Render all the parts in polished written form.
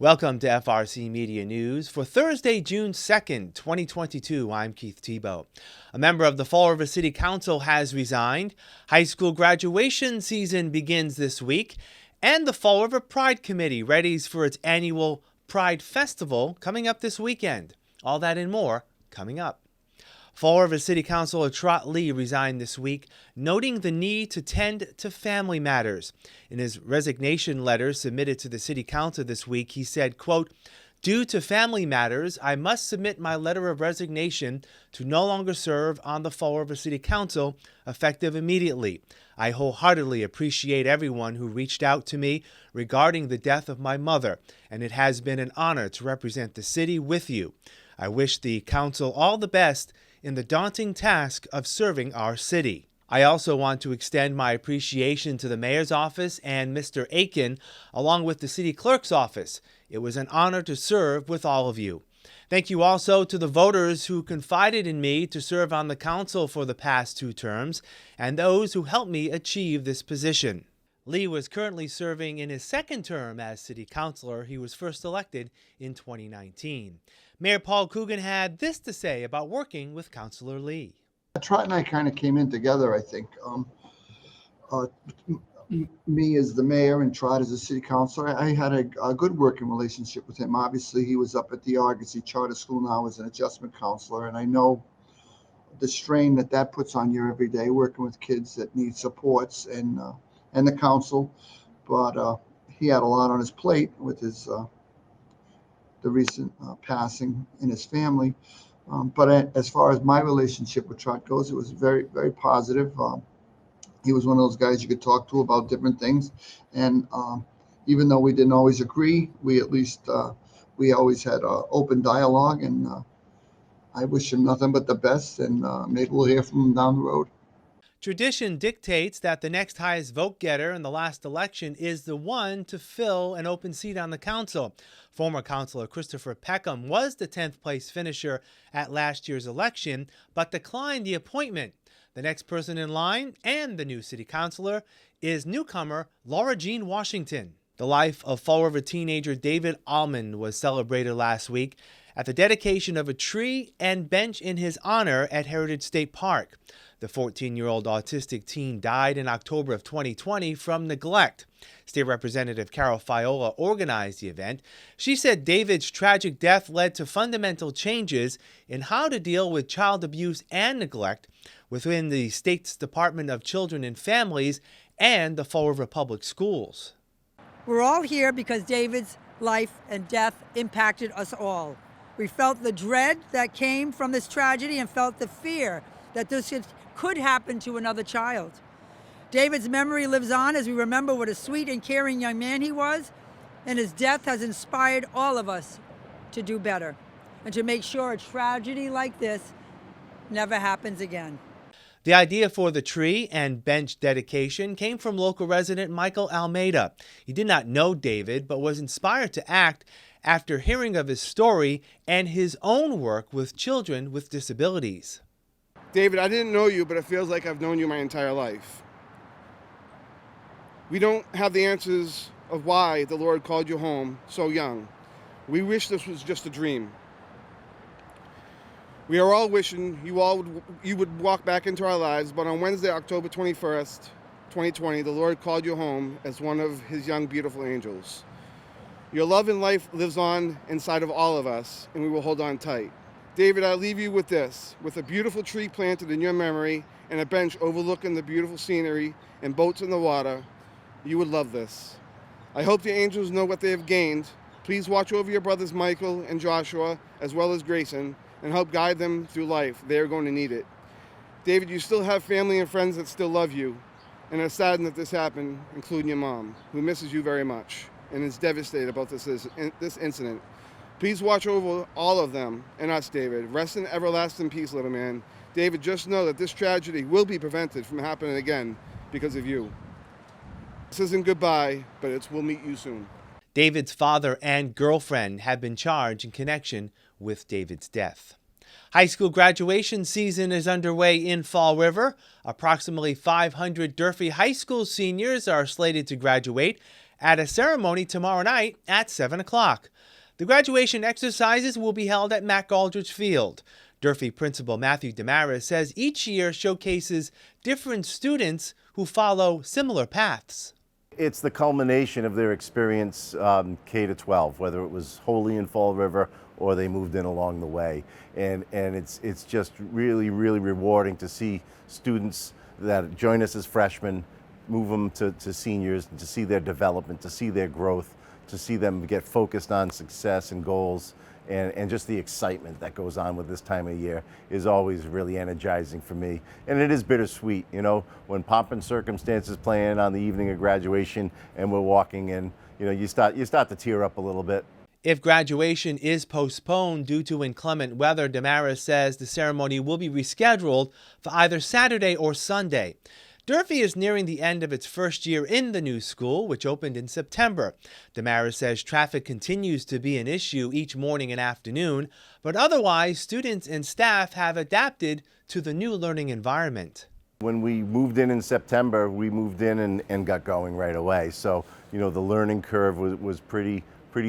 Welcome to FRC Media News for Thursday, June 2nd, 2022. I'm Keith Tebow. A member of the Fall River City Council has resigned. High school graduation season begins this week, and the Fall River Pride Committee readies for its annual Pride Festival coming up this weekend. All that and more coming up. Fall River City Councilor Trot Lee resigned this week, noting the need to tend to family matters. In his resignation letter submitted to the City Council this week, he said, quote, "Due to family matters, I must submit my letter of resignation to no longer serve on the Fall River City Council, effective immediately. I wholeheartedly appreciate everyone who reached out to me regarding the death of my mother, and it has been an honor to represent the city with you. I wish the council all the best in the daunting task of serving our city. I also want to extend my appreciation to the mayor's office and Mr. Aiken, along with the city clerk's office. It was an honor to serve with all of you. Thank you also to the voters who confided in me to serve on the council for the past 2 terms, and those who helped me achieve this position." Lee was currently serving in his 2nd term as city councilor. He was first elected in 2019. Mayor Paul Coogan had this to say about working with Councilor Lee. Trot and I kind of came in together, I think. Me as the mayor and Trot as a city councilor, I had a good working relationship with him. Obviously, he was up at the Argosy Charter School now as an adjustment counselor, and I know the strain that puts on you every day working with kids that need supports and the council. But he had a lot on his plate with his the recent passing in his family. But as far as my relationship with Trot goes, it was very, very positive. He was one of those guys you could talk to about different things. And even though we didn't always agree, we at least, we always had open dialogue. And I wish him nothing but the best. And maybe we'll hear from him down the road. Tradition dictates that the next highest vote getter in the last election is the one to fill an open seat on the council. Former Councilor Christopher Peckham was the 10th place finisher at last year's election, but declined the appointment. The next person in line and the new city councilor is newcomer Laura Jean Washington. The life of Fall River teenager David Almond was celebrated last week at the dedication of a tree and bench in his honor at Heritage State Park. The 14-year-old autistic teen died in October of 2020 from neglect. State Representative Carol Fiola organized the event. She said David's tragic death led to fundamental changes in how to deal with child abuse and neglect within the state's Department of Children and Families and the Fall River Public Schools. We're all here because David's life and death impacted us all. We felt the dread that came from this tragedy and felt the fear that this could happen to another child. David's memory lives on as we remember what a sweet and caring young man he was, and his death has inspired all of us to do better and to make sure a tragedy like this never happens again. The idea for the tree and bench dedication came from local resident Michael Almeida. He did not know David, but was inspired to act after hearing of his story and his own work with children with disabilities. David, I didn't know you, but it feels like I've known you my entire life. We don't have the answers of why the Lord called you home so young. We wish this was just a dream. We are all wishing you would walk back into our lives, but on Wednesday, October 21st, 2020, the Lord called you home as one of his young, beautiful angels. Your love and life lives on inside of all of us, and we will hold on tight. David, I leave you with this, with a beautiful tree planted in your memory and a bench overlooking the beautiful scenery and boats in the water. You would love this. I hope the angels know what they have gained. Please watch over your brothers Michael and Joshua, as well as Grayson, and help guide them through life. They are going to need it. David, you still have family and friends that still love you and are saddened that this happened, including your mom, who misses you very much and is devastated about this incident. Please watch over all of them and us, David. Rest in everlasting peace, little man. David, just know that this tragedy will be prevented from happening again because of you. This isn't goodbye, but it's we'll meet you soon. David's father and girlfriend have been charged in connection with David's death. High school graduation season is underway in Fall River. Approximately 500 Durfee High School seniors are slated to graduate at a ceremony tomorrow night at 7 o'clock. The graduation exercises will be held at Mac Aldrich Field. Durfee Principal Matthew Damaris says each year showcases different students who follow similar paths. It's the culmination of their experience K to 12, whether it was wholly in Fall River or they moved in along the way. And it's just really, really rewarding to see students that join us as freshmen, move them to seniors, to see their development, to see their growth, to see them get focused on success and goals. And just the excitement that goes on with this time of year is always really energizing for me. And it is bittersweet, you know, when pomp and circumstances playing on the evening of graduation and we're walking in, you know, you start to tear up a little bit. If graduation is postponed due to inclement weather, Damaris says the ceremony will be rescheduled for either Saturday or Sunday. Durfee is nearing the end of its first year in the new school, which opened in September. Damaris says traffic continues to be an issue each morning and afternoon, but otherwise students and staff have adapted to the new learning environment. When we moved in September, we moved in and got going right away. So, you know, the learning curve was pretty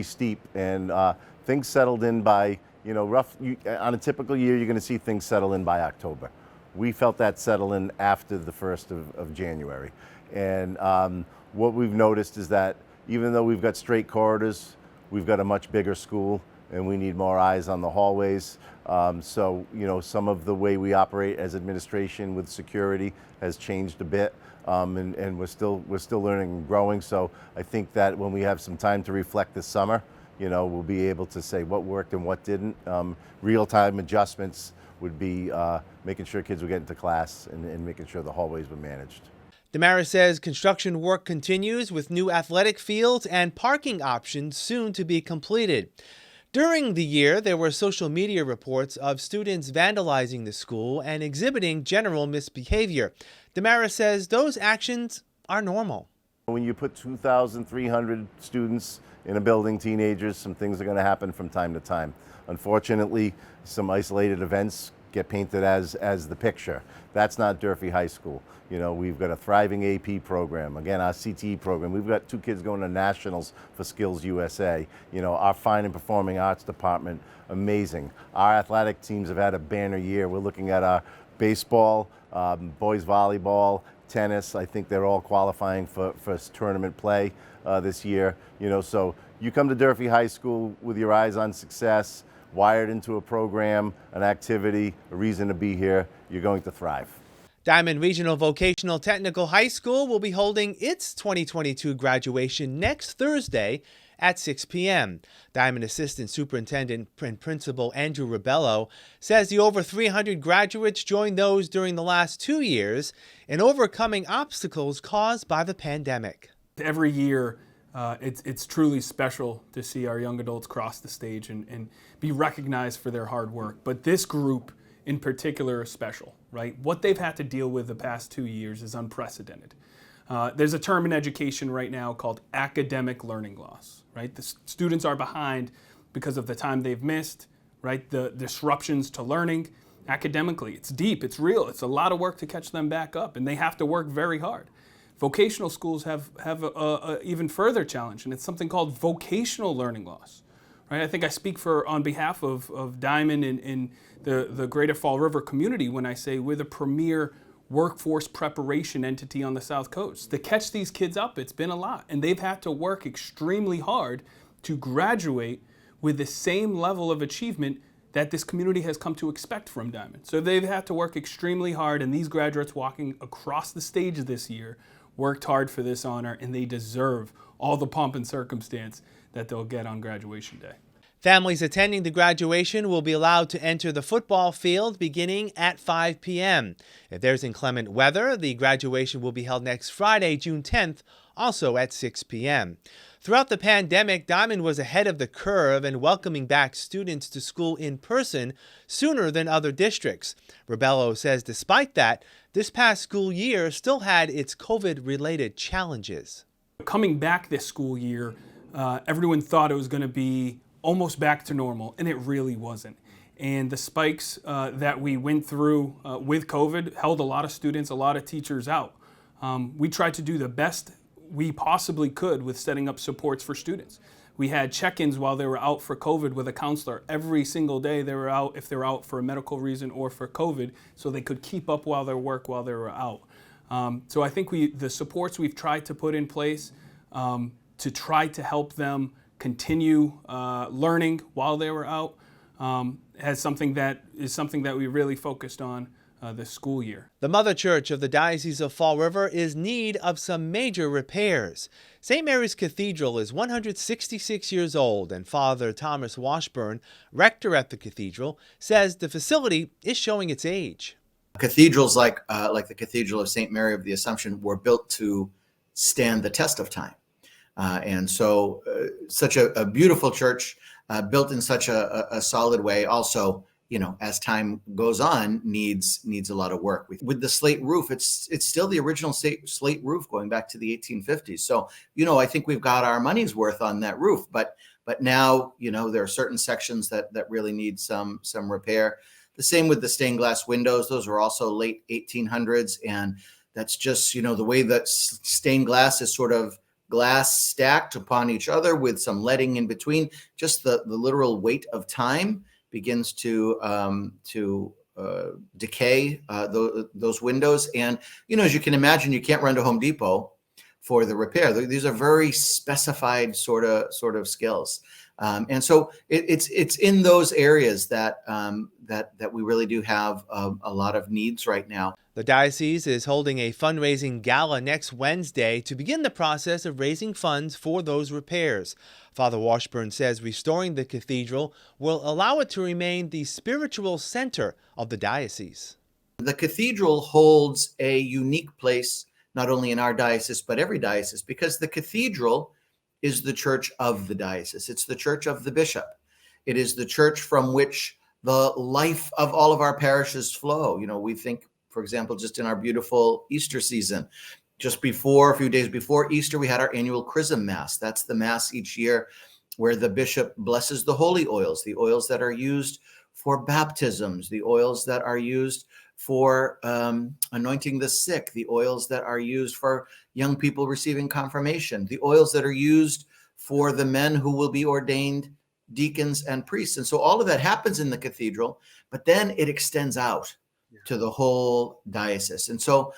steep, and things settled in by, you know, on a typical year, you're going to see things settle in by October. We felt that settle in after the 1st of January. And what we've noticed is that even though we've got straight corridors, we've got a much bigger school and we need more eyes on the hallways. So, you know, some of the way we operate as administration with security has changed a bit. And we're still learning and growing. So I think that when we have some time to reflect this summer, you know, we'll be able to say what worked and what didn't. Real-time adjustments would be making sure kids were getting to class and making sure the hallways were managed. Damaris says construction work continues with new athletic fields and parking options soon to be completed. During the year, there were social media reports of students vandalizing the school and exhibiting general misbehavior. Damaris says those actions are normal. When you put 2,300 students in a building, teenagers, some things are going to happen from time to time. Unfortunately, some isolated events get painted as the picture. That's not Durfee High School. You know, we've got a thriving AP program, again, our CTE program. We've got 2 kids going to nationals for Skills USA. You know, our fine and performing arts department, amazing. Our athletic teams have had a banner year. We're looking at our baseball, boys volleyball, tennis. I think they're all qualifying for tournament play this year. You know, so you come to Durfee High School with your eyes on success, wired into a program, an activity, a reason to be here, you're going to thrive. Diamond Regional Vocational Technical High School will be holding its 2022 graduation next Thursday at 6 p.m. Diamond Assistant Superintendent and Principal Andrew Ribello says the over 300 graduates joined those during the last 2 years in overcoming obstacles caused by the pandemic. Every year, it's truly special to see our young adults cross the stage and be recognized for their hard work. But this group in particular is special, right? What they've had to deal with the past 2 years is unprecedented. There's a term in education right now called academic learning loss, right? The students are behind because of the time they've missed, right? The disruptions to learning academically. It's deep, it's real, it's a lot of work to catch them back up, and they have to work very hard. Vocational schools have a even further challenge, and it's something called vocational learning loss. Right? I think I speak on behalf of Diamond and the greater Fall River community when I say we're the premier workforce preparation entity on the South Coast. To catch these kids up, it's been a lot, and they've had to work extremely hard to graduate with the same level of achievement that this community has come to expect from Diamond. So they've had to work extremely hard, and these graduates walking across the stage this year worked hard for this honor, and they deserve all the pomp and circumstance that they'll get on graduation day. Families attending the graduation will be allowed to enter the football field beginning at 5 p.m. If there's inclement weather, the graduation will be held next Friday, June 10th, also at 6 p.m. Throughout the pandemic, Diamond was ahead of the curve in welcoming back students to school in person sooner than other districts. Ribello says despite that, this past school year still had its COVID-related challenges. Coming back this school year, everyone thought it was going to be almost back to normal, and it really wasn't. And the spikes that we went through with COVID held a lot of students, a lot of teachers out. We tried to do the best we possibly could with setting up supports for students. We had check-ins while they were out for COVID with a counselor. Every single day they were out, if they were out for a medical reason or for COVID, so they could keep up while they were out. So I think the supports we've tried to put in place to try to help them continue learning while they were out is something that we really focused on this school year. The Mother Church of the Diocese of Fall River is in need of some major repairs. St. Mary's Cathedral is 166 years old, and Father Thomas Washburn, rector at the cathedral, says the facility is showing its age. Cathedrals like the Cathedral of St. Mary of the Assumption were built to stand the test of time. And so such a beautiful church built in such a solid way also, as time goes on, needs a lot of work. With the slate roof, it's still the original slate roof going back to the 1850s. So, I think we've got our money's worth on that roof, but now, there are certain sections that really need some repair. The same with the stained glass windows. Those are also late 1800s. And that's just, the way that stained glass is sort of glass stacked upon each other with some leading in between, just the literal weight of time begins to decay those windows. And, as you can imagine, you can't run to Home Depot for the repair. These are very specified sort of skills. And so it's in those areas that we really do have a lot of needs right now. The diocese is holding a fundraising gala next Wednesday to begin the process of raising funds for those repairs. Father Washburn says restoring the cathedral will allow it to remain the spiritual center of the diocese. The cathedral holds a unique place, not only in our diocese, but every diocese, because the cathedral is the church of the diocese. It's the church of the bishop. It is the church from which the life of all of our parishes flow. We think, for example, just in our beautiful Easter season, just a few days before Easter, we had our annual Chrism Mass. That's the Mass each year where the bishop blesses the holy oils, the oils that are used for baptisms, the oils that are used for anointing the sick, the oils that are used for young people receiving confirmation, the oils that are used for the men who will be ordained deacons and priests. And so all of that happens in the cathedral, but then it extends out to the whole diocese. And so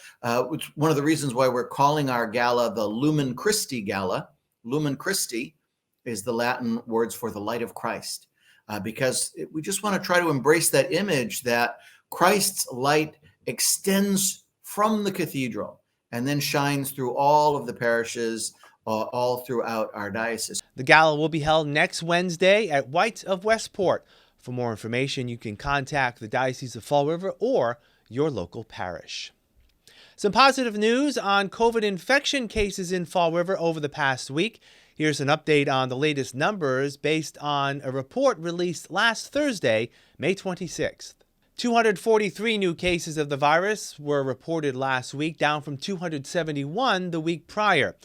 one of the reasons why we're calling our gala the Lumen Christi Gala. Lumen Christi is the Latin words for the light of Christ, because we just want to try to embrace that image that Christ's light extends from the cathedral and then shines through all of the parishes all throughout our diocese. The gala will be held next Wednesday at White's of Westport. For more information, you can contact the Diocese of Fall River or your local parish. Some positive news on COVID infection cases in Fall River over the past week. Here's an update on the latest numbers based on a report released last Thursday, May 26th. 243 new cases of the virus were reported last week, down from 271 the week prior.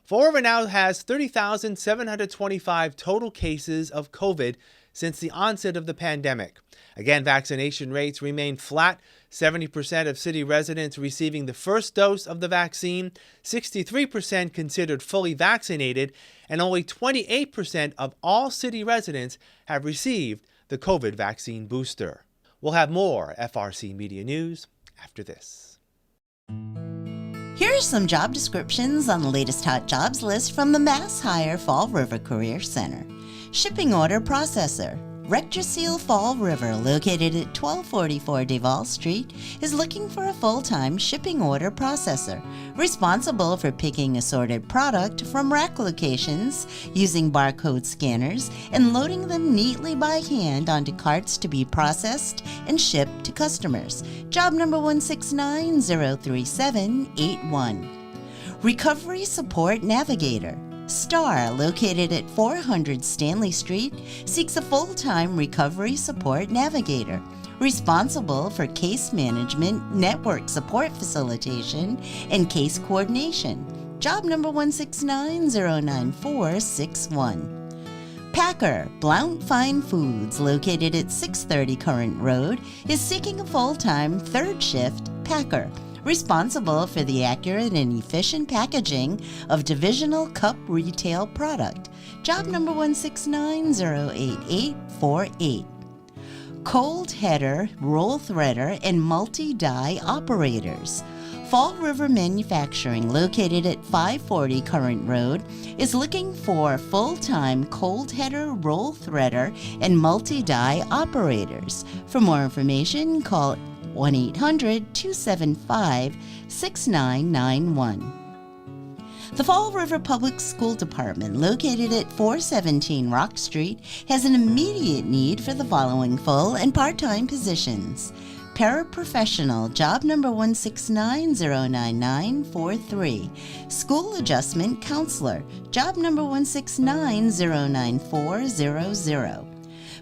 Fall River now has 30,725 total cases of COVID since the onset of the pandemic. Again, vaccination rates remain flat. 70% of city residents receiving the first dose of the vaccine, 63% considered fully vaccinated, and only 28% of all city residents have received the COVID vaccine booster. We'll have more FRC Media News after this. Here are some job descriptions on the latest hot jobs list from the Mass Hire Fall River Career Center. Shipping order processor. Rector-Seal Fall River, located at 1244 Duval Street, is looking for a full-time shipping order processor, responsible for picking assorted product from rack locations, using barcode scanners, and loading them neatly by hand onto carts to be processed and shipped to customers. Job number 169-03781. Recovery Support Navigator. Star, located at 400 Stanley Street, seeks a full-time recovery support navigator, responsible for case management, network support facilitation, and case coordination. Job number 169-09461. Packer, Blount Fine Foods, located at 630 Current Road, is seeking a full-time third shift packer, responsible for the accurate and efficient packaging of divisional cup retail product. Job number 169-08848. Cold header, roll threader, and multi-die operators. Fall River Manufacturing, located at 540 Current Road, is looking for full-time cold header, roll threader, and multi-die operators. For more information, call 1-800-275-6991. The Fall River Public School Department, located at 417 Rock Street, has an immediate need for the following full and part-time positions. Paraprofessional, job number 169-09943. School Adjustment Counselor, job number 169-09400.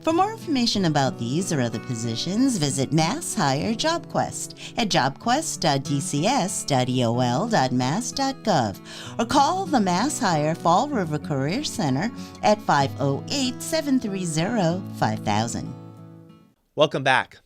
For more information about these or other positions, visit Mass Hire JobQuest at jobquest.dcs.eol.mass.gov or call the Mass Hire Fall River Career Center at 508-730-5000. Welcome back.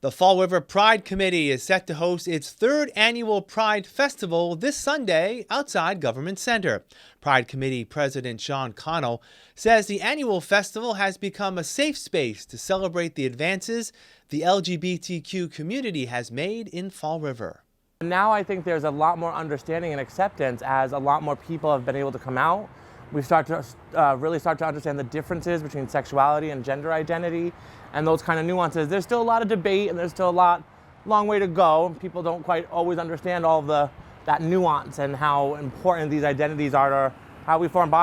The Fall River Pride Committee is set to host its third annual Pride Festival this Sunday outside Government Center. Pride Committee President Sean Connell says the annual festival has become a safe space to celebrate the advances the LGBTQ community has made in Fall River. Now I think there's a lot more understanding and acceptance as a lot more people have been able to come out. We really start to understand the differences between sexuality and gender identity and those kind of nuances. There's still a lot of debate and there's still a long way to go. People don't quite always understand all of that nuance and how important these identities are to how we form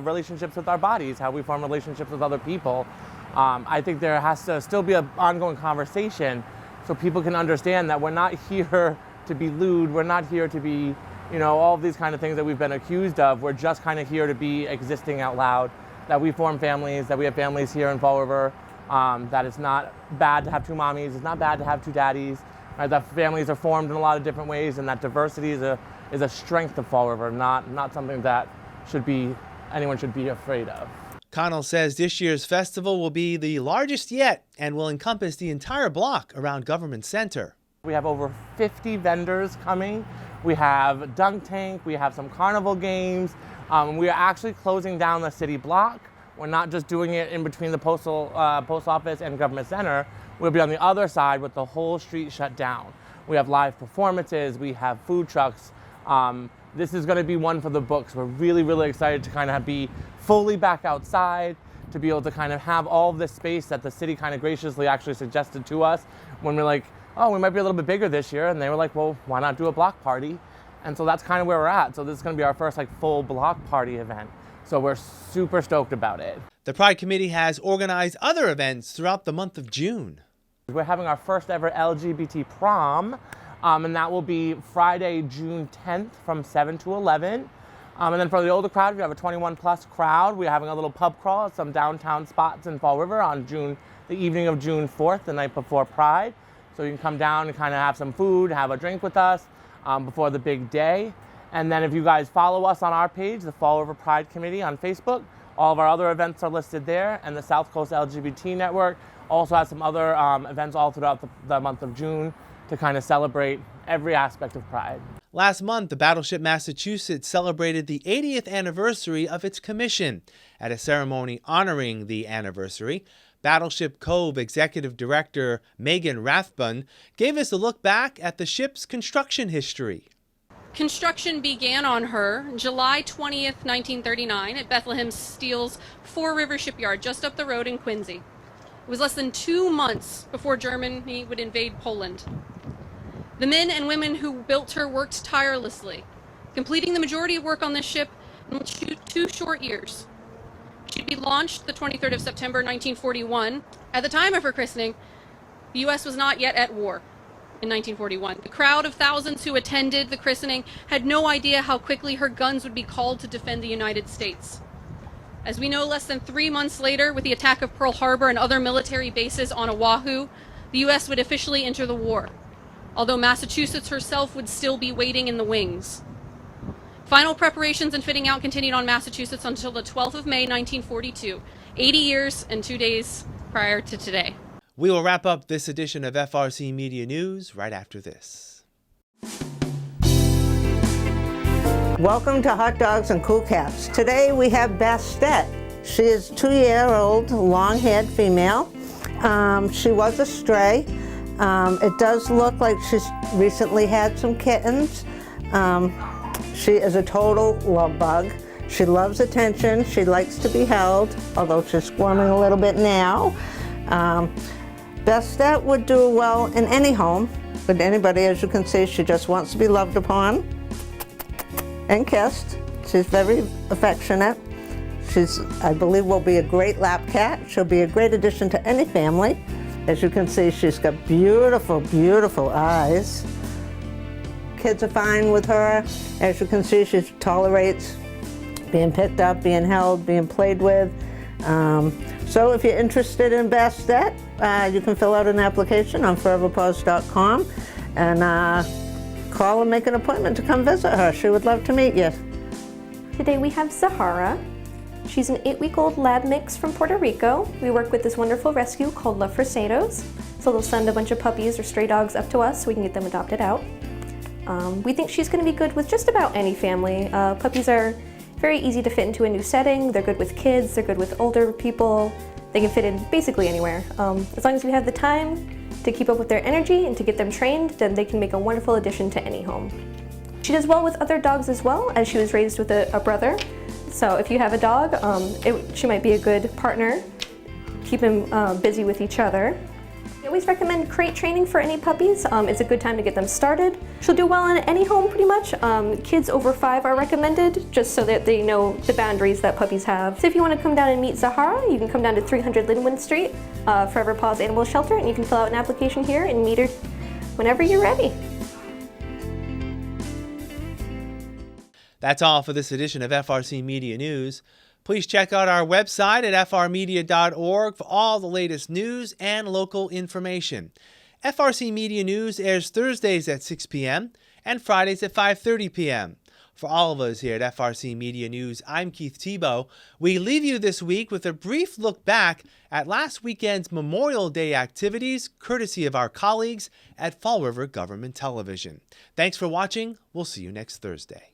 relationships with our bodies, how we form relationships with other people. I think there has to still be an ongoing conversation so people can understand that we're not here to be lewd, we're not here to be, all of these kind of things that we've been accused of. We're just kind of here to be existing out loud, that we form families, that we have families here in Fall River, that it's not bad to have two mommies, it's not bad to have two daddies, right? That families are formed in a lot of different ways, and that diversity is a strength of Fall River, not something that anyone should be afraid of. Connell says this year's festival will be the largest yet and will encompass the entire block around Government Center. We have over 50 vendors coming. We have dunk tank, we have some carnival games. We are actually closing down the city block. We're not just doing it in between the post office and Government Center. We'll be on the other side with the whole street shut down. We have live performances, we have food trucks. This is going to be one for the books. We're really, really excited to kind of be fully back outside, to be able to kind of have all of this space that the city kind of graciously actually suggested to us when we're like, oh, we might be a little bit bigger this year. And they were like, well, why not do a block party? And so that's kind of where we're at. So this is going to be our first full block party event. So we're super stoked about it. The Pride Committee has organized other events throughout the month of June. We're having our first ever LGBT prom, and that will be Friday, June 10th from 7 to 11. And then for the older crowd, we have a 21 plus crowd. We're having a little pub crawl at some downtown spots in Fall River on the evening of June 4th, the night before Pride. So you can come down and kind of have some food, have a drink with us before the big day. And then if you guys follow us on our page, the Fall River Pride Committee on Facebook, all of our other events are listed there. And the South Coast LGBT Network also has some other events all throughout the month of June to kind of celebrate every aspect of Pride. Last month, the Battleship Massachusetts celebrated the 80th anniversary of its commission. At a ceremony honoring the anniversary, Battleship Cove Executive Director Megan Rathbun gave us a look back at the ship's construction history. Construction began on her July 20th, 1939 at Bethlehem Steel's Four River Shipyard just up the road in Quincy. It was less than 2 months before Germany would invade Poland. The men and women who built her worked tirelessly, completing the majority of work on this ship in 2 short years. She'd be launched the 23rd of September 1941. At the time of her christening, the U.S. was not yet at war. In 1941, the crowd of thousands who attended the christening had no idea how quickly her guns would be called to defend the United States. As we know, less than 3 months later, with the attack of Pearl Harbor and other military bases on Oahu, the U.S. would officially enter the war, although Massachusetts herself would still be waiting in the wings. Final preparations and fitting out continued on Massachusetts until the 12th of May, 1942, 80 years and 2 days prior to today. We will wrap up this edition of FRC Media News right after this. Welcome to Hot Dogs and Cool Cats. Today we have Bastet. She is a 2-year-old, long-haired female. She was a stray. It does look like she's recently had some kittens. She is a total love bug. She loves attention. She likes to be held, although she's squirming a little bit now. Bastet would do well in any home with anybody. As you can see, she just wants to be loved upon and kissed. She's very affectionate. I believe, will be a great lap cat. She'll be a great addition to any family. As you can see, she's got beautiful, beautiful eyes. Kids are fine with her. As you can see, she tolerates being picked up, being held, being played with. So if you're interested in Bastet, you can fill out an application on foreverpaws.com and call and make an appointment to come visit her. She would love to meet you. Today we have Zahara. She's an 8-week-old lab mix from Puerto Rico. We work with this wonderful rescue called FRCMedia. So they'll send a bunch of puppies or stray dogs up to us so we can get them adopted out. We think she's going to be good with just about any family. Puppies are very easy to fit into a new setting. They're good with kids, they're good with older people. They can fit in basically anywhere. As long as we have the time to keep up with their energy and to get them trained, then they can make a wonderful addition to any home. She does well with other dogs as well, as she was raised with a brother. So if you have a dog, she might be a good partner. Keep them busy with each other. I always recommend crate training for any puppies. It's a good time to get them started. She'll do well in any home pretty much. Kids over 5 are recommended, just so that they know the boundaries that puppies have. So if you want to come down and meet Zahara, you can come down to 300 Linwood Street, Forever Paws Animal Shelter, and you can fill out an application here and meet her whenever you're ready. That's all for this edition of FRC Media News. Please check out our website at frmedia.org for all the latest news and local information. FRC Media News airs Thursdays at 6 p.m. and Fridays at 5:30 p.m. For all of us here at FRC Media News, I'm Keith Tebow. We leave you this week with a brief look back at last weekend's Memorial Day activities, courtesy of our colleagues at Fall River Government Television. Thanks for watching. We'll see you next Thursday.